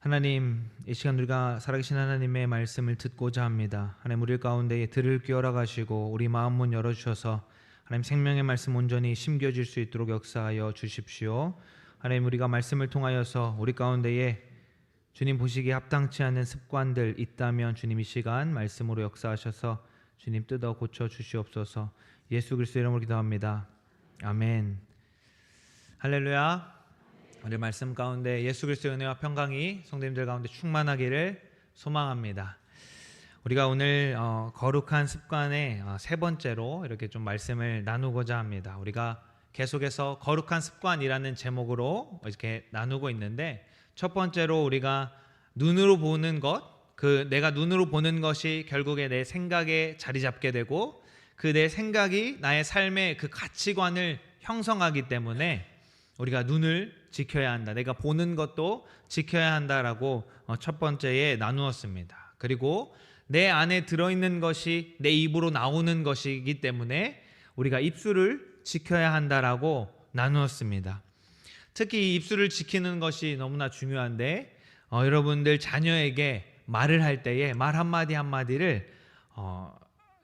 하나님, 이 시간 우리가 살아계신 하나님의 말씀을 듣고자 합니다. 하나님, 우리 가운데 들을 끼워라 가시고 우리 마음 문 열어주셔서 하나님 생명의 말씀 온전히 심겨질 수 있도록 역사하여 주십시오. 하나님, 우리가 말씀을 통하여서 우리 가운데에 주님 보시기에 합당치 않은 습관들 있다면 주님 이 시간 말씀으로 역사하셔서 주님 뜯어 고쳐 주시옵소서. 예수 그리스도의 이름으로 기도합니다. 아멘. 할렐루야. 오늘 말씀 가운데 예수 그리스도의 은혜와 평강이 성도님들 가운데 충만하기를 소망합니다. 우리가 오늘 거룩한 습관의 세 번째로 이렇게 좀 말씀을 나누고자 합니다. 우리가 계속해서 거룩한 습관이라는 제목으로 이렇게 나누고 있는데, 첫 번째로 우리가 눈으로 보는 것, 내가 눈으로 보는 것이 결국에 내 생각에 자리 잡게 되고 그 내 생각이 나의 삶의 그 가치관을 형성하기 때문에 우리가 눈을 지켜야 한다. 내가 보는 것도 지켜야 한다라고 첫 번째에 나누었습니다. 그리고 내 안에 들어있는 것이 내 입으로 나오는 것이기 때문에 우리가 입술을 지켜야 한다라고 나누었습니다. 특히 이 입술을 지키는 것이 너무나 중요한데, 여러분들 자녀에게 말을 할 때에 말 한마디 한마디를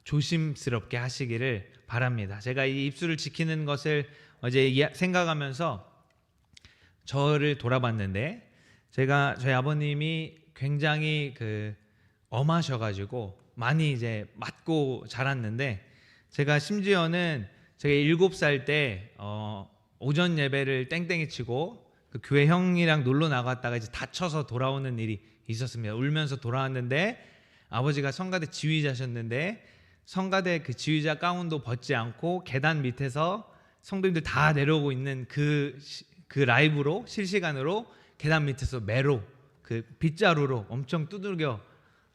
조심스럽게 하시기를 바랍니다. 제가 이 입술을 지키는 것을 어제 생각하면서 저를 돌아봤는데, 저희 아버님이 굉장히 엄하셔가지고 많이 이제 맞고 자랐는데, 제가 심지어는 제가 7살 때 오전 예배를 땡땡이 치고 그 교회 형이랑 놀러 나갔다가 이제 다쳐서 돌아오는 일이 있었습니다. 울면서 돌아왔는데 아버지가 성가대 지휘자셨는데 성가대 그 지휘자 가운도 벗지 않고 계단 밑에서 성도님들 다 내려오고 있는 그 라이브로 실시간으로 계단 밑에서 매로 그 빗자루로 엄청 두들겨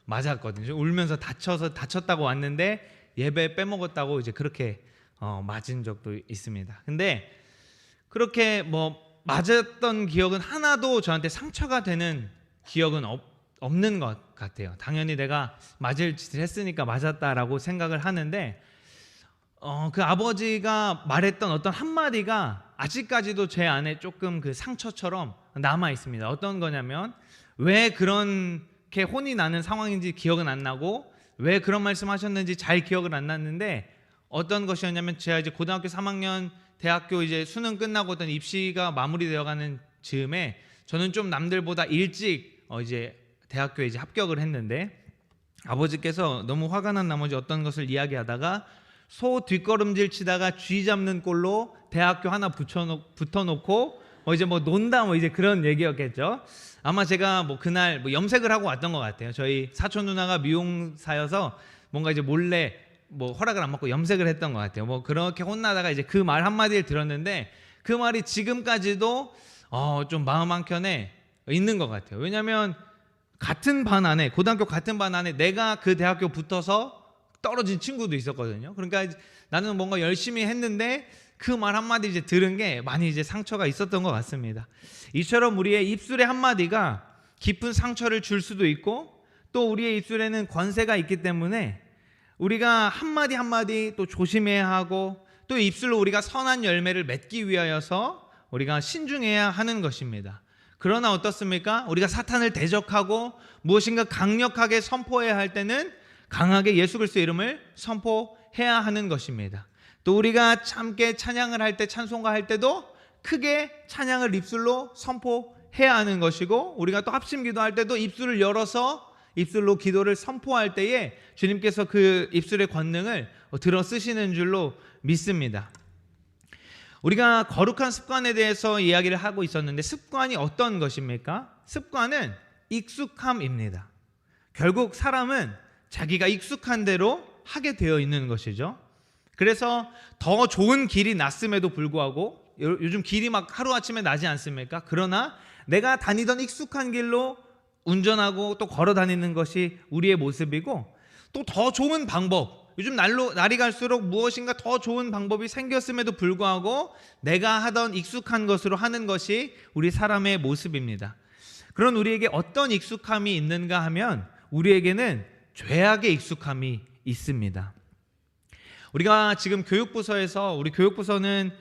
맞았거든요. 울면서 다쳤다고 왔는데 예배 빼먹었다고 이제 그렇게 맞은 적도 있습니다. 근데 그렇게 맞았던 기억은 하나도 저한테 상처가 되는 기억은 없는 것 같아요. 당연히 내가 맞을 짓을 했으니까 맞았다라고 생각을 하는데, 그 아버지가 말했던 어떤 한마디가 아직까지도 제 안에 조금 그 상처처럼 남아 있습니다. 어떤 거냐면, 왜 그렇게 혼이 나는 상황인지 기억은 안 나고 왜 그런 말씀 하셨는지 잘 기억을 안 났는데, 어떤 것이었냐면, 제가 이제 고등학교 3학년 대학교 이제 수능 끝나고 어떤 입시가 마무리되어 가는 즈음에 저는 좀 남들보다 일찍 이제 대학교에 이제 합격을 했는데, 아버지께서 너무 화가 난 나머지 어떤 것을 이야기하다가 소 뒷걸음질 치다가 쥐 잡는 꼴로 대학교 하나 붙어놓고 이제 논다 이제 그런 얘기였겠죠. 아마 제가 그날 염색을 하고 왔던 것 같아요. 저희 사촌 누나가 미용사여서 뭔가 이제 몰래 허락을 안 받고 염색을 했던 것 같아요. 그렇게 혼나다가 이제 그 말 한마디를 들었는데, 그 말이 지금까지도 좀 마음 한켠에 있는 것 같아요. 왜냐하면 같은 반 안에, 고등학교 같은 반 안에 내가 그 대학교 붙어서 떨어진 친구도 있었거든요. 그러니까 나는 뭔가 열심히 했는데 그 말 한마디 이제 들은 게 많이 이제 상처가 있었던 것 같습니다. 이처럼 우리의 입술의 한마디가 깊은 상처를 줄 수도 있고, 또 우리의 입술에는 권세가 있기 때문에 우리가 한마디 한마디 또 조심해야 하고, 또 입술로 우리가 선한 열매를 맺기 위하여서 우리가 신중해야 하는 것입니다. 그러나 어떻습니까? 우리가 사탄을 대적하고 무엇인가 강력하게 선포해야 할 때는 강하게 예수 그리스도의 이름을 선포해야 하는 것입니다. 또 우리가 함께 찬양을 할 때, 찬송가할 때도 크게 찬양을 입술로 선포해야 하는 것이고, 우리가 또 합심 기도할 때도 입술을 열어서 입술로 기도를 선포할 때에 주님께서 그 입술의 권능을 들어 쓰시는 줄로 믿습니다. 우리가 거룩한 습관에 대해서 이야기를 하고 있었는데, 습관이 어떤 것입니까? 습관은 익숙함입니다. 결국 사람은 자기가 익숙한 대로 하게 되어 있는 것이죠. 그래서 더 좋은 길이 났음에도 불구하고, 요즘 길이 막 하루아침에 나지 않습니까? 그러나 내가 다니던 익숙한 길로 운전하고 또 걸어 다니는 것이 우리의 모습이고, 또 더 좋은 방법, 요즘 날이 갈수록 무엇인가 더 좋은 방법이 생겼음에도 불구하고 내가 하던 익숙한 것으로 하는 것이 우리 사람의 모습입니다. 그런 우리에게 어떤 익숙함이 있는가 하면, 우리에게는 죄악의 익숙함이 있습니다. 우리가 지금 교육부서에서, 우리 교육부서는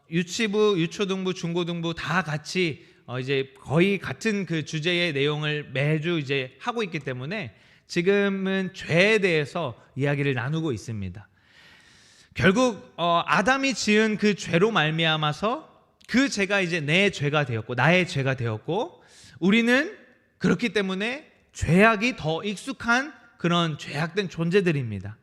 유치부, 유초등부, 중고등부 다 같이 이제 거의 같은 그 주제의 내용을 매주 이제 하고 있기 때문에 지금은 죄에 대해서 이야기를 나누고 있습니다. 결국 아담이 지은 그 죄로 말미암아서 그 죄가 이제 내 죄가 되었고 나의 죄가 되었고, 우리는 그렇기 때문에 죄악이 더 익숙한 그런 죄악된 존재들입니다.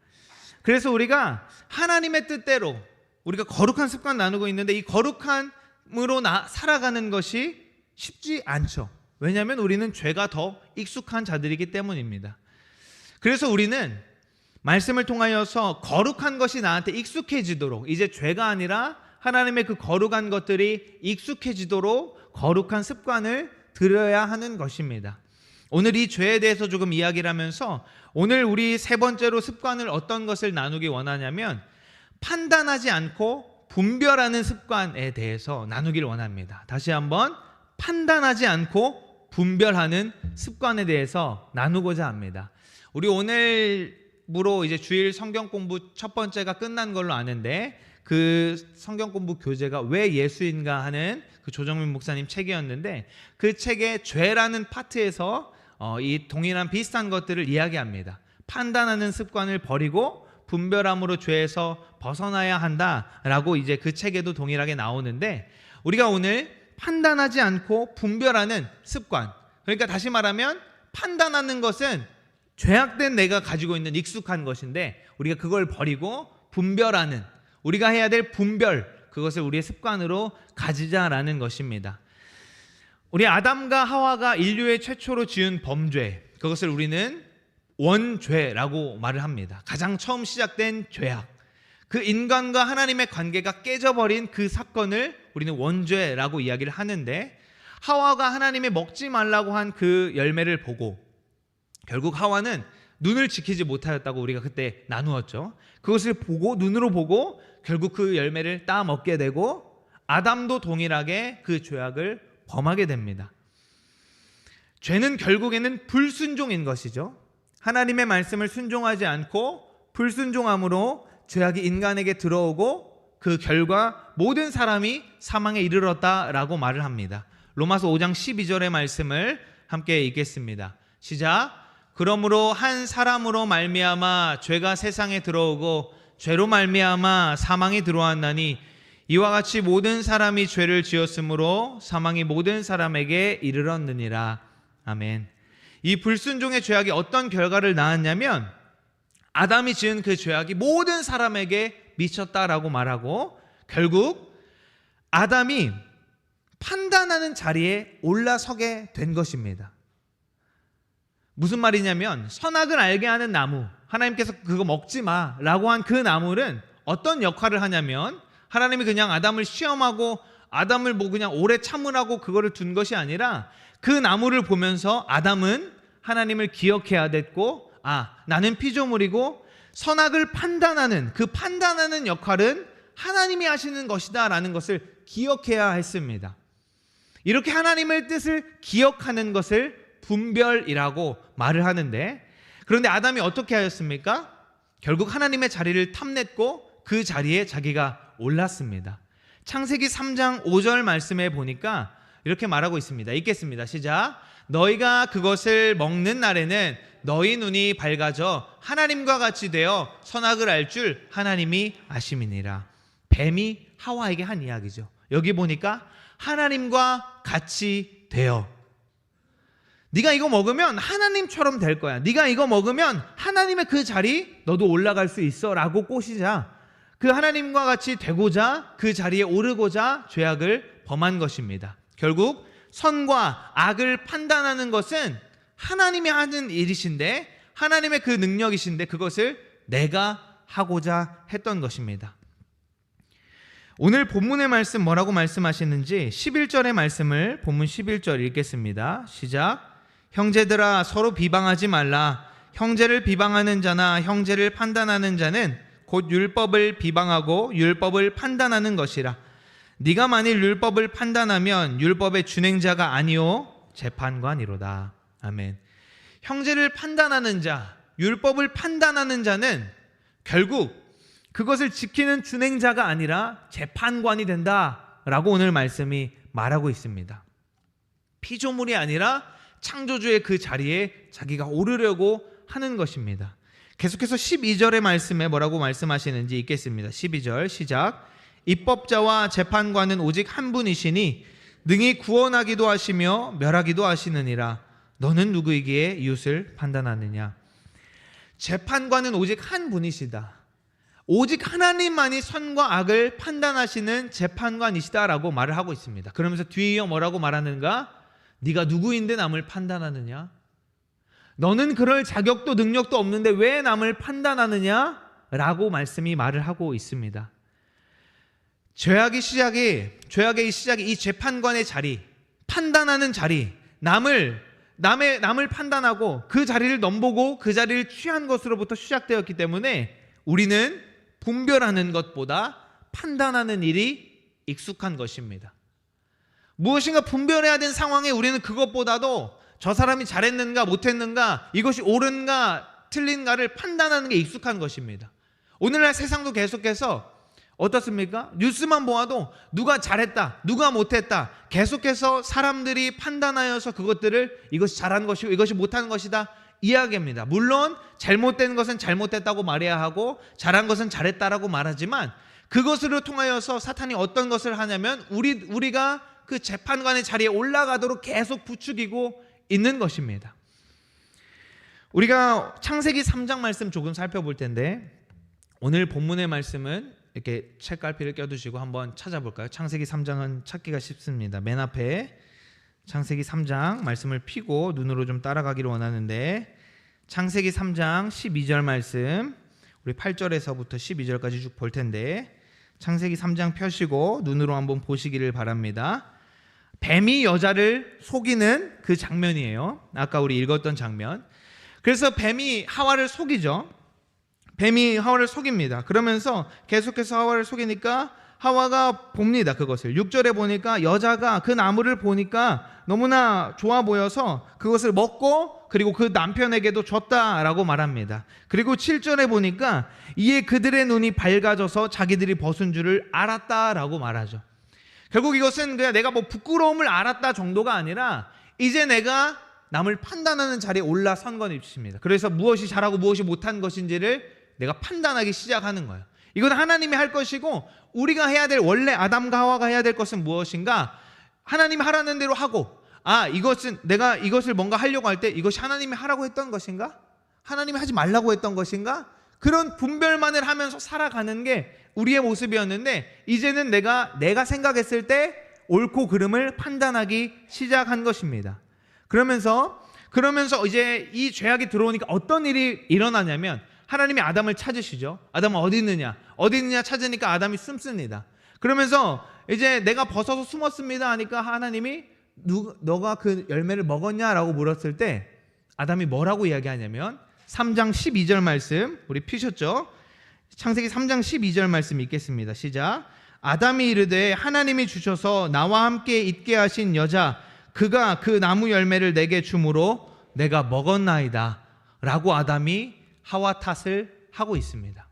그래서 우리가 하나님의 뜻대로 우리가 거룩한 습관 나누고 있는데, 이 거룩함으로 살아가는 것이 쉽지 않죠. 왜냐하면 우리는 죄가 더 익숙한 자들이기 때문입니다. 그래서 우리는 말씀을 통하여서 거룩한 것이 나한테 익숙해지도록, 이제 죄가 아니라 하나님의 그 거룩한 것들이 익숙해지도록 거룩한 습관을 들여야 하는 것입니다. 오늘 이 죄에 대해서 조금 이야기를 하면서, 오늘 우리 세 번째로 습관을 어떤 것을 나누기 원하냐면 판단하지 않고 분별하는 습관에 대해서 나누기를 원합니다. 다시 한번, 판단하지 않고 분별하는 습관에 대해서 나누고자 합니다. 우리 오늘부로 이제 주일 성경 공부 첫 번째가 끝난 걸로 아는데, 그 성경 공부 교재가 왜 예수인가 하는 그 조정민 목사님 책이었는데, 그 책의 죄라는 파트에서 이 동일한 비슷한 것들을 이야기합니다. 판단하는 습관을 버리고 분별함으로 죄에서 벗어나야 한다라고 이제 그 책에도 동일하게 나오는데, 우리가 오늘 판단하지 않고 분별하는 습관, 그러니까 다시 말하면 판단하는 것은 죄악된 내가 가지고 있는 익숙한 것인데, 우리가 그걸 버리고 분별하는, 우리가 해야 될 분별, 그것을 우리의 습관으로 가지자라는 것입니다. 우리 아담과 하와가 인류의 최초로 지은 범죄, 그것을 우리는 원죄라고 말을 합니다. 가장 처음 시작된 죄악, 그 인간과 하나님의 관계가 깨져버린 그 사건을 우리는 원죄라고 이야기를 하는데, 하와가 하나님이 먹지 말라고 한 그 열매를 보고 결국 하와는 눈을 지키지 못하였다고 우리가 그때 나누었죠. 그것을 보고, 눈으로 보고 결국 그 열매를 따 먹게 되고, 아담도 동일하게 그 죄악을 범하게 됩니다. 죄는 결국에는 불순종인 것이죠. 하나님의 말씀을 순종하지 않고 불순종함으로 죄악이 인간에게 들어오고, 그 결과 모든 사람이 사망에 이르렀다라고 말을 합니다. 로마서 5장 12절의 말씀을 함께 읽겠습니다. 시작. 그러므로 한 사람으로 말미암아 죄가 세상에 들어오고 죄로 말미암아 사망이 들어왔나니, 이와 같이 모든 사람이 죄를 지었으므로 사망이 모든 사람에게 이르렀느니라. 아멘. 이 불순종의 죄악이 어떤 결과를 낳았냐면, 아담이 지은 그 죄악이 모든 사람에게 미쳤다라고 말하고, 결국 아담이 판단하는 자리에 올라서게 된 것입니다. 무슨 말이냐면, 선악을 알게 하는 나무, 하나님께서 그거 먹지 마라고 한 그 나무는 어떤 역할을 하냐면, 하나님이 그냥 아담을 시험하고 아담을 그냥 오래 참으라고 그거를 둔 것이 아니라, 그 나무를 보면서 아담은 하나님을 기억해야 됐고, 나는 피조물이고 선악을 판단하는, 그 판단하는 역할은 하나님이 하시는 것이다 라는 것을 기억해야 했습니다. 이렇게 하나님의 뜻을 기억하는 것을 분별이라고 말을 하는데, 그런데 아담이 어떻게 하였습니까? 결국 하나님의 자리를 탐냈고 그 자리에 자기가 올랐습니다. 창세기 3장 5절 말씀에 보니까 이렇게 말하고 있습니다. 읽겠습니다. 시작. 너희가 그것을 먹는 날에는 너희 눈이 밝아져 하나님과 같이 되어 선악을 알 줄 하나님이 아심이니라. 뱀이 하와에게 한 이야기죠. 여기 보니까 하나님과 같이 되어, 네가 이거 먹으면 하나님처럼 될 거야, 네가 이거 먹으면 하나님의 그 자리 너도 올라갈 수 있어 라고 꼬시자, 그 하나님과 같이 되고자 그 자리에 오르고자 죄악을 범한 것입니다. 결국 선과 악을 판단하는 것은 하나님이 하는 일이신데, 하나님의 그 능력이신데, 그것을 내가 하고자 했던 것입니다. 오늘 본문의 말씀 뭐라고 말씀하시는지 11절의 말씀을 본문 11절 읽겠습니다. 시작. 형제들아 서로 비방하지 말라. 형제를 비방하는 자나 형제를 판단하는 자는 곧 율법을 비방하고 율법을 판단하는 것이라. 네가 만일 율법을 판단하면 율법의 준행자가 아니요 재판관이로다. 아멘. 형제를 판단하는 자, 율법을 판단하는 자는 결국 그것을 지키는 준행자가 아니라 재판관이 된다라고 오늘 말씀이 말하고 있습니다. 피조물이 아니라 창조주의 그 자리에 자기가 오르려고 하는 것입니다. 계속해서 12절의 말씀에 뭐라고 말씀하시는지 읽겠습니다. 12절 시작. 입법자와 재판관은 오직 한 분이시니 능히 구원하기도 하시며 멸하기도 하시느니라. 너는 누구이기에 이웃을 판단하느냐. 재판관은 오직 한 분이시다. 오직 하나님만이 선과 악을 판단하시는 재판관이시다라고 말을 하고 있습니다. 그러면서 뒤에 이어 뭐라고 말하는가? 네가 누구인데 남을 판단하느냐? 너는 그럴 자격도 능력도 없는데 왜 남을 판단하느냐? 라고 말씀이 말을 하고 있습니다. 죄악의 시작이 이 재판관의 자리, 판단하는 자리, 남을 판단하고 그 자리를 넘보고 그 자리를 취한 것으로부터 시작되었기 때문에 우리는 분별하는 것보다 판단하는 일이 익숙한 것입니다. 무엇인가 분별해야 되는 상황에 우리는 그것보다도 저 사람이 잘했는가 못했는가, 이것이 옳은가 틀린가를 판단하는 게 익숙한 것입니다. 오늘날 세상도 계속해서 어떻습니까? 뉴스만 보아도 누가 잘했다, 누가 못했다, 계속해서 사람들이 판단하여서 그것들을 이것이 잘한 것이고 이것이 못한 것이다 이야기합니다. 물론 잘못된 것은 잘못됐다고 말해야 하고 잘한 것은 잘했다라고 말하지만 그것으로 통하여서 사탄이 어떤 것을 하냐면 우리가 그 재판관의 자리에 올라가도록 계속 부추기고 있는 것입니다. 우리가 창세기 3장 말씀 조금 살펴볼 텐데 오늘 본문의 말씀은 이렇게 책갈피를 껴두시고 한번 찾아볼까요? 창세기 3장은 찾기가 쉽습니다. 맨 앞에 창세기 3장 말씀을 펴고 눈으로 좀 따라가기를 원하는데 창세기 3장 12절 말씀 우리 8절에서부터 12절까지 쭉 볼 텐데 창세기 3장 펴시고 눈으로 한번 보시기를 바랍니다. 뱀이 여자를 속이는 그 장면이에요. 아까 우리 읽었던 장면. 그래서 뱀이 하와를 속이죠. 뱀이 하와를 속입니다. 그러면서 계속해서 하와를 속이니까 하와가 봅니다. 그것을 6절에 보니까 여자가 그 나무를 보니까 너무나 좋아 보여서 그것을 먹고 그리고 그 남편에게도 줬다라고 말합니다. 그리고 7절에 보니까 이에 그들의 눈이 밝아져서 자기들이 벗은 줄을 알았다라고 말하죠. 결국 이것은 그냥 내가 뭐 부끄러움을 알았다 정도가 아니라 이제 내가 남을 판단하는 자리에 올라선 것입니다. 그래서 무엇이 잘하고 무엇이 못한 것인지를 내가 판단하기 시작하는 거예요. 이건 하나님이 할 것이고 우리가 해야 될 원래 아담과 하와가 해야 될 것은 무엇인가? 하나님이 하라는 대로 하고 이것은 내가 이것을 뭔가 하려고 할 때 이것이 하나님이 하라고 했던 것인가? 하나님이 하지 말라고 했던 것인가? 그런 분별만을 하면서 살아가는 게 우리의 모습이었는데 이제는 내가 생각했을 때 옳고 그름을 판단하기 시작한 것입니다. 그러면서 이제 이 죄악이 들어오니까 어떤 일이 일어나냐면 하나님이 아담을 찾으시죠. 아담은 어디 있느냐 찾으니까 아담이 숨습니다. 그러면서 이제 내가 벗어서 숨었습니다 하니까 하나님이 너가 그 열매를 먹었냐라고 물었을 때 아담이 뭐라고 이야기하냐면 3장 12절 말씀 우리 피셨죠? 창세기 3장 12절 말씀 읽겠습니다. 시작. 아담이 이르되 하나님이 주셔서 나와 함께 있게 하신 여자 그가 그 나무 열매를 내게 주므로 내가 먹었나이다 라고 아담이 하와 탓을 하고 있습니다.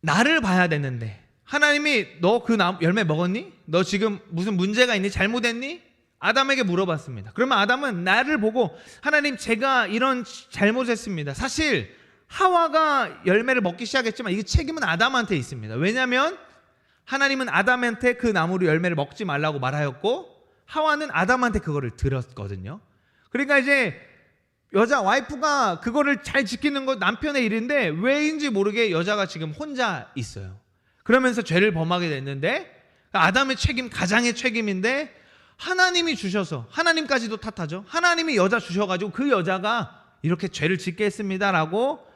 나를 봐야 되는데 하나님이 너 그 열매 먹었니? 너 지금 무슨 문제가 있니? 잘못했니? 아담에게 물어봤습니다. 그러면 아담은 나를 보고 하나님 제가 이런 잘못했습니다. 사실 하와가 열매를 먹기 시작했지만 이 책임은 아담한테 있습니다. 왜냐하면 하나님은 아담한테 그 나무로 열매를 먹지 말라고 말하였고 하와는 아담한테 그거를 들었거든요. 그러니까 이제 여자 와이프가 그거를 잘 지키는 건 남편의 일인데 왜인지 모르게 여자가 지금 혼자 있어요. 그러면서 죄를 범하게 됐는데 아담의 책임, 가장의 책임인데 하나님이 주셔서 하나님까지도 탓하죠. 하나님이 여자 주셔가지고 그 여자가 이렇게 죄를 짓게 했습니다라고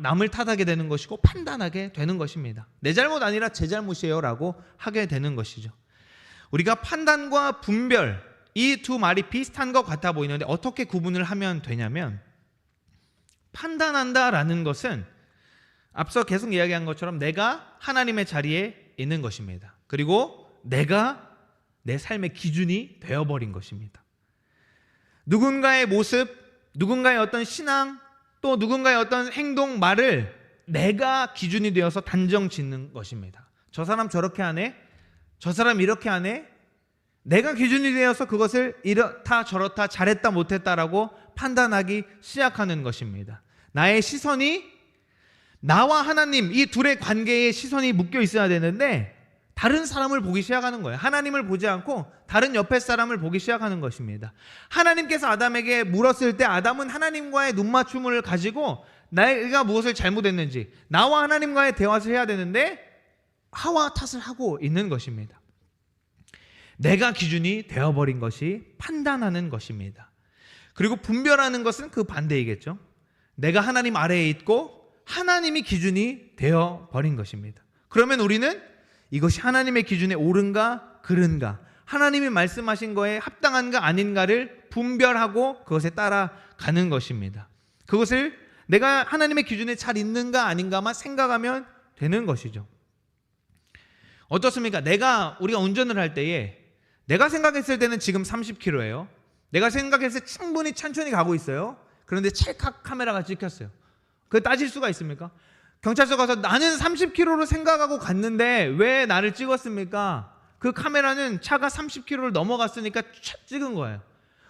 남을 탓하게 되는 것이고 판단하게 되는 것입니다. 내 잘못 아니라 제 잘못이에요 라고 하게 되는 것이죠. 우리가 판단과 분별 이 두 말이 비슷한 것 같아 보이는데 어떻게 구분을 하면 되냐면 판단한다라는 것은 앞서 계속 이야기한 것처럼 내가 하나님의 자리에 있는 것입니다. 그리고 내가 내 삶의 기준이 되어버린 것입니다. 누군가의 모습, 누군가의 어떤 신앙, 또 누군가의 어떤 행동, 말을 내가 기준이 되어서 단정 짓는 것입니다. 저 사람 저렇게 하네? 저 사람 이렇게 하네? 내가 기준이 되어서 그것을 이렇다 저렇다 잘했다 못했다라고 판단하기 시작하는 것입니다. 나의 시선이 나와 하나님 이 둘의 관계에 시선이 묶여 있어야 되는데 다른 사람을 보기 시작하는 거예요. 하나님을 보지 않고 다른 옆에 사람을 보기 시작하는 것입니다. 하나님께서 아담에게 물었을 때 아담은 하나님과의 눈맞춤을 가지고 내가 무엇을 잘못했는지 나와 하나님과의 대화를 해야 되는데 하와 탓을 하고 있는 것입니다. 내가 기준이 되어버린 것이 판단하는 것입니다. 그리고 분별하는 것은 그 반대이겠죠. 내가 하나님 아래에 있고 하나님이 기준이 되어버린 것입니다. 그러면 우리는 이것이 하나님의 기준에 옳은가 그른가, 하나님이 말씀하신 거에 합당한가 아닌가를 분별하고 그것에 따라가는 것입니다. 그것을 내가 하나님의 기준에 잘 있는가 아닌가만 생각하면 되는 것이죠. 어떻습니까? 우리가 운전을 할 때에 내가 생각했을 때는 지금 30km예요. 내가 생각했을 때 충분히 천천히 가고 있어요. 그런데 찰칵 카메라가 찍혔어요. 그거 따질 수가 있습니까? 경찰서 가서 나는 30km로 생각하고 갔는데 왜 나를 찍었습니까? 그 카메라는 차가 30km를 넘어갔으니까 찍은 거예요.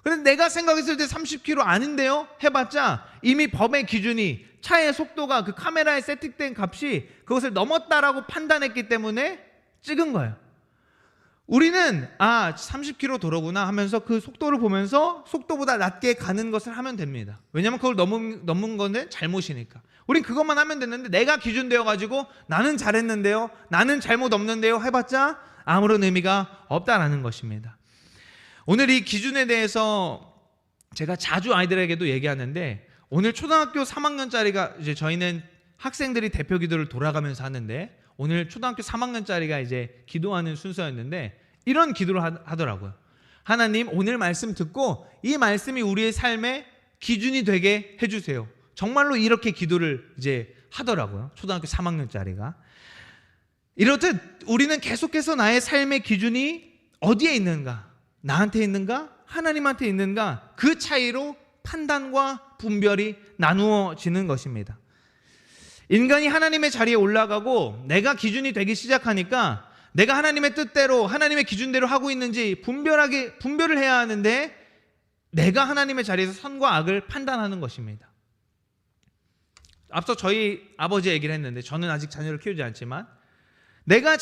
그런데 내가 생각했을 때 30km 아닌데요? 해봤자 이미 법의 기준이 차의 속도가 그 카메라에 세팅된 값이 그것을 넘었다라고 판단했기 때문에 찍은 거예요. 우리는 30km 도로구나 하면서 그 속도를 보면서 속도보다 낮게 가는 것을 하면 됩니다. 왜냐하면 그걸 넘은 건데 잘못이니까. 우린 그것만 하면 되는데 내가 기준 되어가지고 나는 잘했는데요, 나는 잘못 없는데요 해봤자 아무런 의미가 없다라는 것입니다. 오늘 이 기준에 대해서 제가 자주 아이들에게도 얘기하는데, 오늘 초등학교 3학년짜리가 이제 저희는 학생들이 대표 기도를 돌아가면서 하는데 오늘 초등학교 3학년짜리가 이제 기도하는 순서였는데 이런 기도를 하더라고요. 하나님, 오늘 말씀 듣고 이 말씀이 우리의 삶의 기준이 되게 해주세요. 정말로 이렇게 기도를 이제 하더라고요. 초등학교 3학년짜리가. 이렇듯 우리는 계속해서 나의 삶의 기준이 어디에 있는가, 나한테 있는가, 하나님한테 있는가, 그 차이로 판단과 분별이 나누어지는 것입니다. 인간이 하나님의 자리에 올라가고 내가 기준이 되기 시작하니까 내가 하나님의 뜻대로 하나님의 기준대로 하고 있는지 분별을 해야 하는데 내가 하나님의 자리에서 선과 악을 판단하는 것입니다. 앞서 저희 아버지 얘기를 했는데 저는 아직 자녀를 키우지 않지만 내가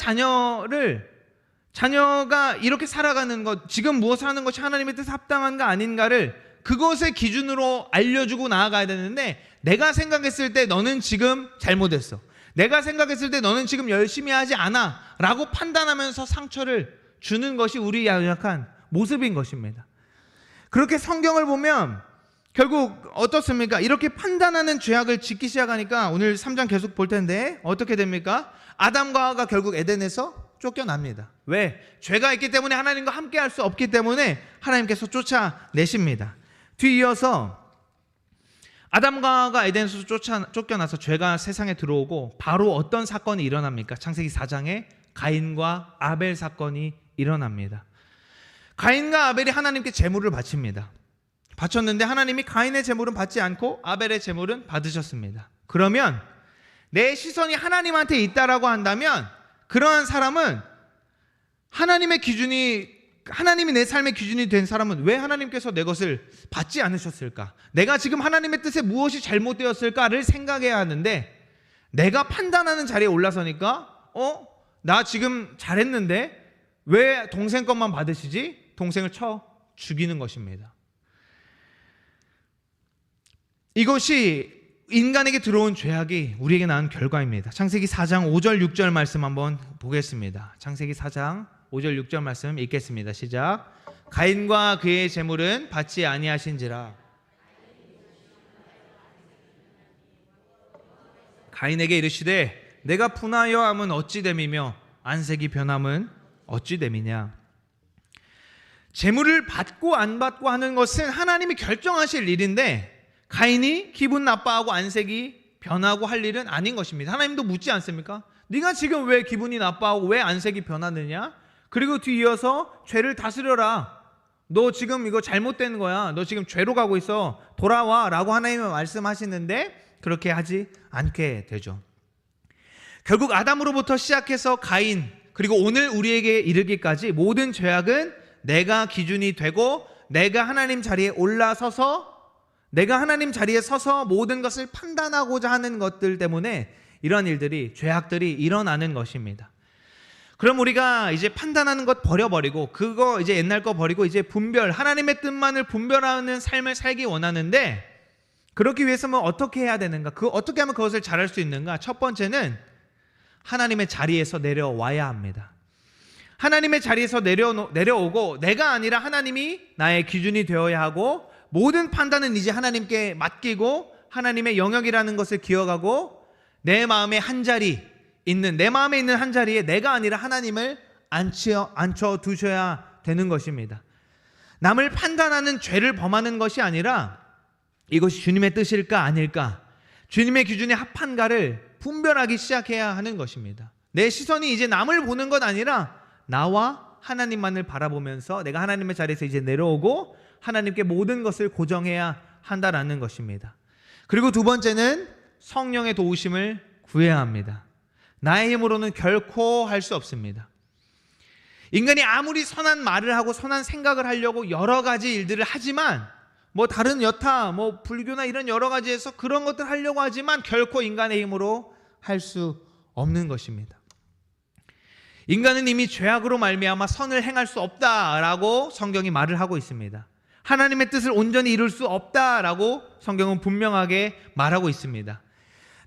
자녀가 이렇게 살아가는 것, 지금 무엇을 하는 것이 하나님의 뜻에 합당한가 아닌가를 그것의 기준으로 알려주고 나아가야 되는데 내가 생각했을 때 너는 지금 잘못했어, 내가 생각했을 때 너는 지금 열심히 하지 않아 라고 판단하면서 상처를 주는 것이 우리 연약한 모습인 것입니다. 그렇게 성경을 보면 결국 어떻습니까? 이렇게 판단하는 죄악을 짓기 시작하니까 오늘 3장 계속 볼 텐데 어떻게 됩니까? 아담과 하와가 결국 에덴에서 쫓겨납니다. 왜? 죄가 있기 때문에 하나님과 함께 할 수 없기 때문에 하나님께서 쫓아내십니다. 뒤이어서 아담과 하와가 에덴에서 쫓겨나서 죄가 세상에 들어오고 바로 어떤 사건이 일어납니까? 창세기 4장에 가인과 아벨 사건이 일어납니다. 가인과 아벨이 하나님께 제물을 바쳤는데 하나님이 가인의 제물은 받지 않고 아벨의 제물은 받으셨습니다. 그러면 내 시선이 하나님한테 있다라고 한다면 그러한 사람은 하나님이 내 삶의 기준이 된 사람은 왜 하나님께서 내 것을 받지 않으셨을까? 내가 지금 하나님의 뜻에 무엇이 잘못되었을까를 생각해야 하는데 내가 판단하는 자리에 올라서니까 나 지금 잘했는데 왜 동생 것만 받으시지? 동생을 쳐 죽이는 것입니다. 이것이 인간에게 들어온 죄악이 우리에게 낳은 결과입니다. 창세기 4장 5절 6절 말씀 한번 보겠습니다. 창세기 4장 5절 6절 말씀 읽겠습니다. 시작. 가인과 그의 제물은 받지 아니하신지라. 가인에게 이르시되 내가 분하여 함은 어찌 됨이며 안색이 변함은 어찌 됨이냐. 제물을 받고 안 받고 하는 것은 하나님이 결정하실 일인데 가인이 기분 나빠하고 안색이 변하고 할 일은 아닌 것입니다. 하나님도 묻지 않습니까? 네가 지금 왜 기분이 나빠하고 왜 안색이 변하느냐? 그리고 뒤이어서 죄를 다스려라. 너 지금 이거 잘못된 거야. 너 지금 죄로 가고 있어. 돌아와 라고 하나님이 말씀하시는데 그렇게 하지 않게 되죠. 결국 아담으로부터 시작해서 가인, 그리고 오늘 우리에게 이르기까지 모든 죄악은 내가 기준이 되고 내가 하나님 자리에 올라서서 내가 하나님 자리에 서서 모든 것을 판단하고자 하는 것들 때문에 이런 일들이, 죄악들이 일어나는 것입니다. 그럼 우리가 이제 판단하는 것 버려버리고 그거 이제 옛날 거 버리고 이제 분별, 하나님의 뜻만을 분별하는 삶을 살기 원하는데, 그렇기 위해서는 어떻게 해야 되는가? 어떻게 하면 그것을 잘할 수 있는가? 첫 번째는 하나님의 자리에서 내려와야 합니다. 하나님의 자리에서 내려오고 내가 아니라 하나님이 나의 기준이 되어야 하고, 모든 판단은 이제 하나님께 맡기고 하나님의 영역이라는 것을 기억하고 내 마음에 한 자리에 있는 한 자리에 내가 아니라 하나님을 앉혀 두셔야 되는 것입니다. 남을 판단하는 죄를 범하는 것이 아니라 이것이 주님의 뜻일까 아닐까, 주님의 기준에 합한가를 분별하기 시작해야 하는 것입니다. 내 시선이 이제 남을 보는 것 아니라 나와 하나님만을 바라보면서 내가 하나님의 자리에서 이제 내려오고 하나님께 모든 것을 고정해야 한다라는 것입니다. 그리고 두 번째는 성령의 도우심을 구해야 합니다. 나의 힘으로는 결코 할 수 없습니다. 인간이 아무리 선한 말을 하고 선한 생각을 하려고 여러 가지 일들을 하지만, 다른 여타 불교나 이런 여러 가지에서 그런 것들 하려고 하지만 결코 인간의 힘으로 할 수 없는 것입니다. 인간은 이미 죄악으로 말미암아 선을 행할 수 없다라고 성경이 말을 하고 있습니다. 하나님의 뜻을 온전히 이룰 수 없다라고 성경은 분명하게 말하고 있습니다.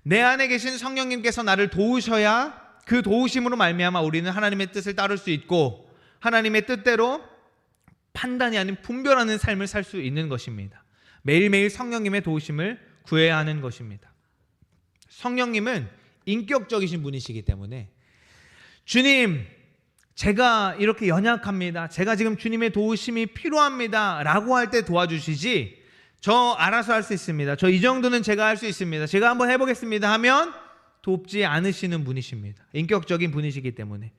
내 안에 계신 성령님께서 나를 도우셔야 그 도우심으로 말미암아 우리는 하나님의 뜻을 따를 수 있고 하나님의 뜻대로 판단이 아닌 분별하는 삶을 살 수 있는 것입니다. 매일매일 성령님의 도우심을 구해야 하는 것입니다. 성령님은 인격적이신 분이시기 때문에 주님, 제가 이렇게 연약합니다, 제가 지금 주님의 도우심이 필요합니다 라고 할 때 도와주시지, 저 알아서 할 수 있습니다, 저 이 정도는 제가 할 수 있습니다, 제가 한번 해보겠습니다 하면 돕지 않으시는 분이십니다. 인격적인 분이시기 때문에.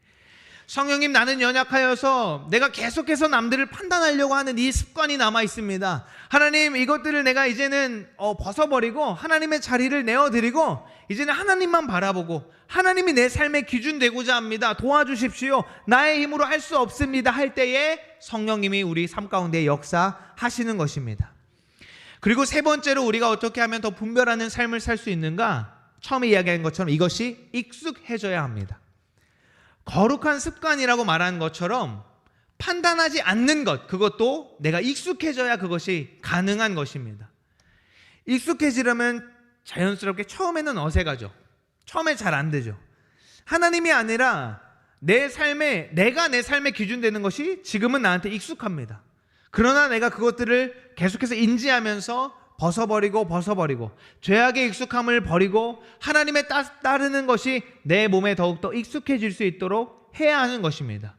성령님, 나는 연약하여서 내가 계속해서 남들을 판단하려고 하는 이 습관이 남아 있습니다. 하나님, 이것들을 내가 이제는 벗어버리고 하나님의 자리를 내어드리고 이제는 하나님만 바라보고 하나님이 내 삶의 기준 되고자 합니다, 도와주십시오, 나의 힘으로 할 수 없습니다 할 때에 성령님이 우리 삶 가운데 역사하시는 것입니다. 그리고 세 번째로 우리가 어떻게 하면 더 분별하는 삶을 살 수 있는가? 처음에 이야기한 것처럼 이것이 익숙해져야 합니다. 거룩한 습관이라고 말한 것처럼 판단하지 않는 것, 그것도 내가 익숙해져야 그것이 가능한 것입니다. 익숙해지려면 자연스럽게 처음에는 어색하죠. 처음에 잘 안 되죠. 하나님이 아니라 내가 내 삶의 기준 되는 것이 지금은 나한테 익숙합니다. 그러나 내가 그것들을 계속해서 인지하면서 벗어버리고 죄악의 익숙함을 버리고 하나님의 따르는 것이 내 몸에 더욱더 익숙해질 수 있도록 해야 하는 것입니다.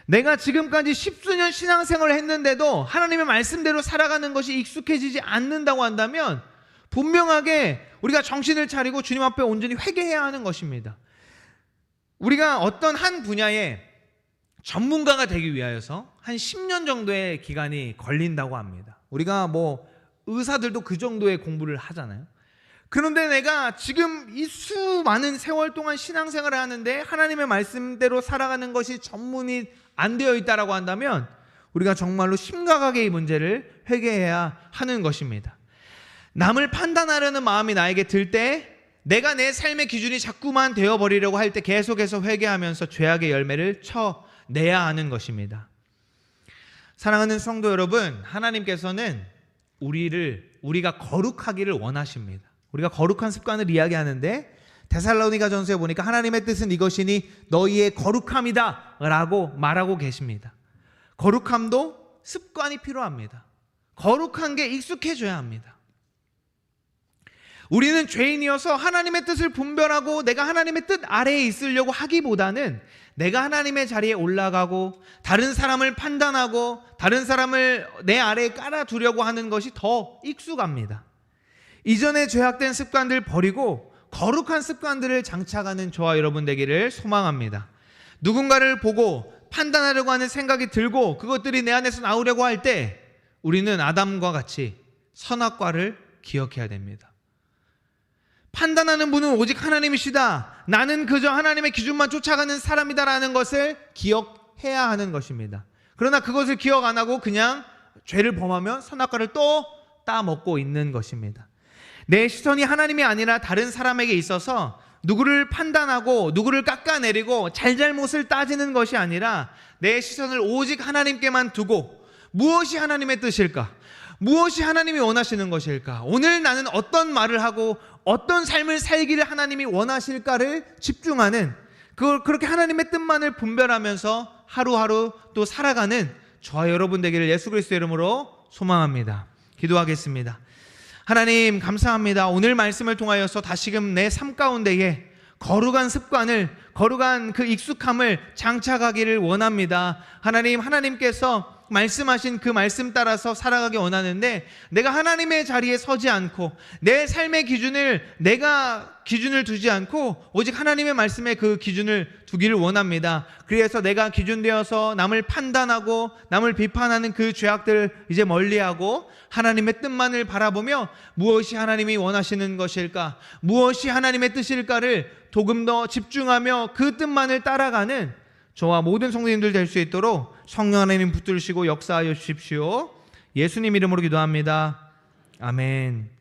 내가 지금까지 십수년 신앙생활을 했는데도 하나님의 말씀대로 살아가는 것이 익숙해지지 않는다고 한다면 분명하게 우리가 정신을 차리고 주님 앞에 온전히 회개해야 하는 것입니다. 우리가 어떤 한 분야에 전문가가 되기 위하여서 한 10년 정도의 기간이 걸린다고 합니다. 우리가 의사들도 그 정도의 공부를 하잖아요. 그런데 내가 지금 이 수많은 세월 동안 신앙생활을 하는데 하나님의 말씀대로 살아가는 것이 전문이 안 되어 있다라고 한다면 우리가 정말로 심각하게 이 문제를 회개해야 하는 것입니다. 남을 판단하려는 마음이 나에게 들 때, 내가 내 삶의 기준이 자꾸만 되어버리려고 할 때 계속해서 회개하면서 죄악의 열매를 쳐내야 하는 것입니다. 사랑하는 성도 여러분, 하나님께서는 우리가 거룩하기를 원하십니다. 우리가 거룩한 습관을 이야기하는데 데살로니가전서에 보니까 하나님의 뜻은 이것이니 너희의 거룩함이다 라고 말하고 계십니다. 거룩함도 습관이 필요합니다. 거룩한 게 익숙해져야 합니다. 우리는 죄인이어서 하나님의 뜻을 분별하고 내가 하나님의 뜻 아래에 있으려고 하기보다는 내가 하나님의 자리에 올라가고 다른 사람을 판단하고 다른 사람을 내 아래에 깔아두려고 하는 것이 더 익숙합니다. 이전에 죄악된 습관들 버리고 거룩한 습관들을 장착하는 저와 여러분 되기를 소망합니다. 누군가를 보고 판단하려고 하는 생각이 들고 그것들이 내 안에서 나오려고 할 때 우리는 아담과 같이 선악과를 기억해야 됩니다. 판단하는 분은 오직 하나님이시다, 나는 그저 하나님의 기준만 쫓아가는 사람이다라는 것을 기억해야 하는 것입니다. 그러나 그것을 기억 안 하고 그냥 죄를 범하면 선악과를 또 따먹고 있는 것입니다. 내 시선이 하나님이 아니라 다른 사람에게 있어서 누구를 판단하고 누구를 깎아내리고 잘잘못을 따지는 것이 아니라 내 시선을 오직 하나님께만 두고 무엇이 하나님의 뜻일까? 무엇이 하나님이 원하시는 것일까? 오늘 나는 어떤 말을 하고 어떤 삶을 살기를 하나님이 원하실까를 집중하는, 그걸 그렇게 하나님의 뜻만을 분별하면서 하루하루 또 살아가는 저와 여러분 되기를 예수 그리스도의 이름으로 소망합니다. 기도하겠습니다. 하나님 감사합니다. 오늘 말씀을 통하여서 다시금 내 삶 가운데에 거룩한 습관을, 거룩한 그 익숙함을 장착하기를 원합니다. 하나님, 하나님께서 말씀하신 그 말씀 따라서 살아가기 원하는데 내가 하나님의 자리에 서지 않고 내 삶의 기준을 내가 기준을 두지 않고 오직 하나님의 말씀에 그 기준을 두기를 원합니다. 그래서 내가 기준 되어서 남을 판단하고 남을 비판하는 그 죄악들을 이제 멀리하고 하나님의 뜻만을 바라보며 무엇이 하나님이 원하시는 것일까, 무엇이 하나님의 뜻일까를 조금 더 집중하며 그 뜻만을 따라가는 저와 모든 성도님들 될 수 있도록 성령 하나님 붙들으시고 역사하여 주십시오. 예수님 이름으로 기도합니다. 아멘.